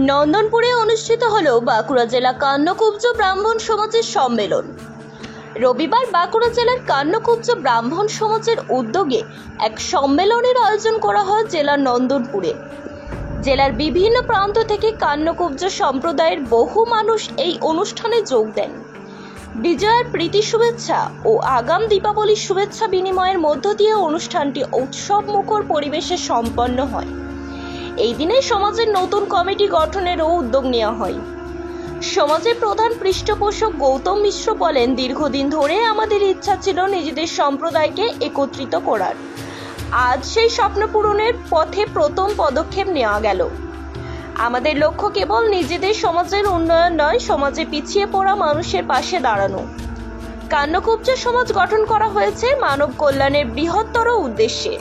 নন্দনপুরে অনুষ্ঠিত হল বাঁকুড়া জেলা কান্নকুব্জ ব্রাহ্মণ সমাজের সম্মেলন। রবিবার বাঁকুড়া জেলার কান্নকুব্জ ব্রাহ্মণ সমাজের উদ্যোগে এক সম্মেলনের আয়োজন করা হয় জেলার নন্দনপুরে। জেলার বিভিন্ন প্রান্ত থেকে কান্নকুব্জ সম্প্রদায়ের বহু মানুষ এই অনুষ্ঠানে যোগ দেন। বিজয়ার প্রীতি শুভেচ্ছা ও আগাম দীপাবলির শুভেচ্ছা বিনিময়ের মধ্য দিয়ে অনুষ্ঠানটি উৎসব মুখর পরিবেশে সম্পন্ন হয়। এই দিনে সমাজের নতুন কমিটি গঠনেরও উদ্যোগ নেওয়া হয়। সমাজের প্রধান পৃষ্ঠপোষক গৌতম মিশ্র বলেন, দীর্ঘদিন ধরে আমাদের ইচ্ছা ছিল নিজেদের সম্প্রদায়কে একত্রিত করার। আজ সেই স্বপ্ন পূরণের পথে প্রথম পদক্ষেপ নেওয়া গেল। আমাদের লক্ষ্য কেবল নিজেদের সমাজের উন্নয়ন নয়, সমাজে পিছিয়ে পড়া মানুষের পাশে দাঁড়ানো। কান্নকুব্জ সমাজ গঠন করা হয়েছে মানব কল্যাণের বৃহত্তর উদ্দেশ্যে।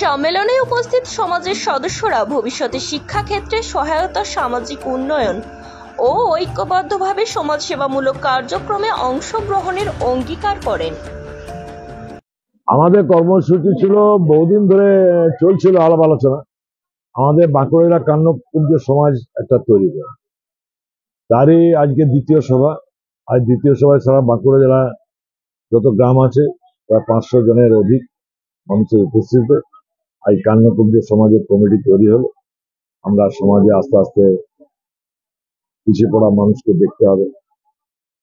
সম্মেলনে উপস্থিত সমাজের সদস্যরা ভবিষ্যতে শিক্ষাক্ষেত্রে সহায়তা, সামাজিক উন্নয়ন ও ঐক্যবদ্ধভাবে সমাজসেবামূলক কার্যক্রমে অংশগ্রহণের অঙ্গীকার করেন। আমাদের কর্মসূচি ছিল বহুদিন ধরে চলছিল আলাপ আলোচনা। আমাদের বাঁকুড়া কান্নকুব্জ সমাজ একটা তৈরি করে, তারই আজকে দ্বিতীয় সভা। আজ দ্বিতীয় সভায় সারা বাঁকুড়া জেলা যত গ্রাম আছে প্রায় 500 জনের অধিক মানুষের উপস্থিত। আজ কান্নকুব্জ সমাজের কমিটি তৈরি হলো। আমরা সমাজে আস্তে আস্তে পিছিয়ে পড়া মানুষকে দেখতে হবে,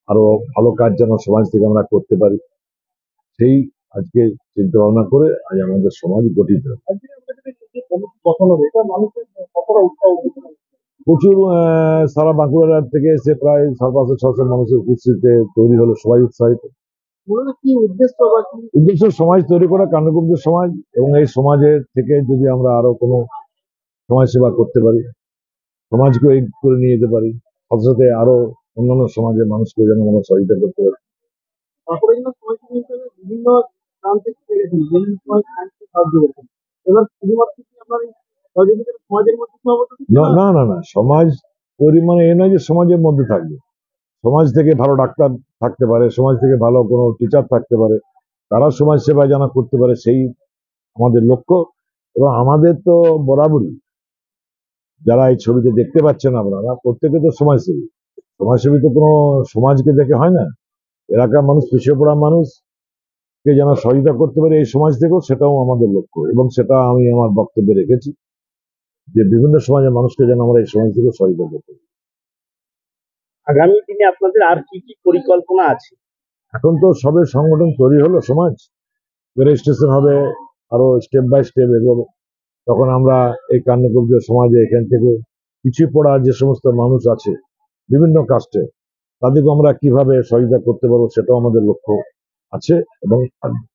আরো ভালো কাজ যেন সমাজ থেকে আমরা করতে পারি, সেই আজকে চিন্তা ভাবনা করে আজ আমাদের সমাজ গঠিত। প্রচুর সারা বাঁকুড়া থেকে এসে প্রায় 500-600 মানুষের উপস্থিতিতে তৈরি হলো, সবাই উৎসাহিত। উদ্দেশ্য সমাজ তৈরি করা, কান্নকুব্জ সমাজ, এবং এই সমাজের থেকে যদি আমরা আরো কোনো সমাজ সেবা করতে পারি, সমাজকে এই করে নিয়ে যেতে পারি, সাথে সাথে আরো অন্যান্য সমাজের মানুষকে যেন আমরা সহযোগিতা করতে পারি। বিভিন্ন না না না, সমাজ তৈরি মানে এ নয় যে সমাজের মধ্যে থাকবে। সমাজ থেকে ভালো ডাক্তার থাকতে পারে, সমাজ থেকে ভালো কোনো টিচার থাকতে পারে, তারা সমাজ সেবা জানা করতে পারে, সেই আমাদের লক্ষ্য। এবং আমাদের তো বরাবরই যারা এই ছবিতে দেখতে পাচ্ছেন আপনারা, প্রত্যেকে তো সমাজসেবী। সমাজসেবী তো কোনো সমাজকে দেখে হয় না, এলাকার মানুষ, পিছিয়ে পড়া মানুষকে যেন সহযোগিতা করতে পারে এই সমাজ থেকেও, সেটাও আমাদের লক্ষ্য। এবং সেটা আমি আমার বক্তব্যে রেখেছি যে বিভিন্ন সমাজের মানুষকে যেন আমরা এই সমাজ থেকেও সহযোগিতা করতে পারি। আগামী দিনে আপনাদের আর কি কি পরিকল্পনা আছে? এখন তো সবে সংগঠন তৈরি হলো, সমাজ রেজিস্ট্রেশন হবে, আরো স্টেপ বাই স্টেপ এগোবে। তখন আমরা এই কান্নকুব্জ সমাজে এখান থেকে পিছিয়ে পড়া যে সমস্ত মানুষ আছে বিভিন্ন কাস্টে, তাদেরকে আমরা কিভাবে সহযোগিতা করতে পারবো, সেটাও আমাদের লক্ষ্য আছে এবং থাকবে।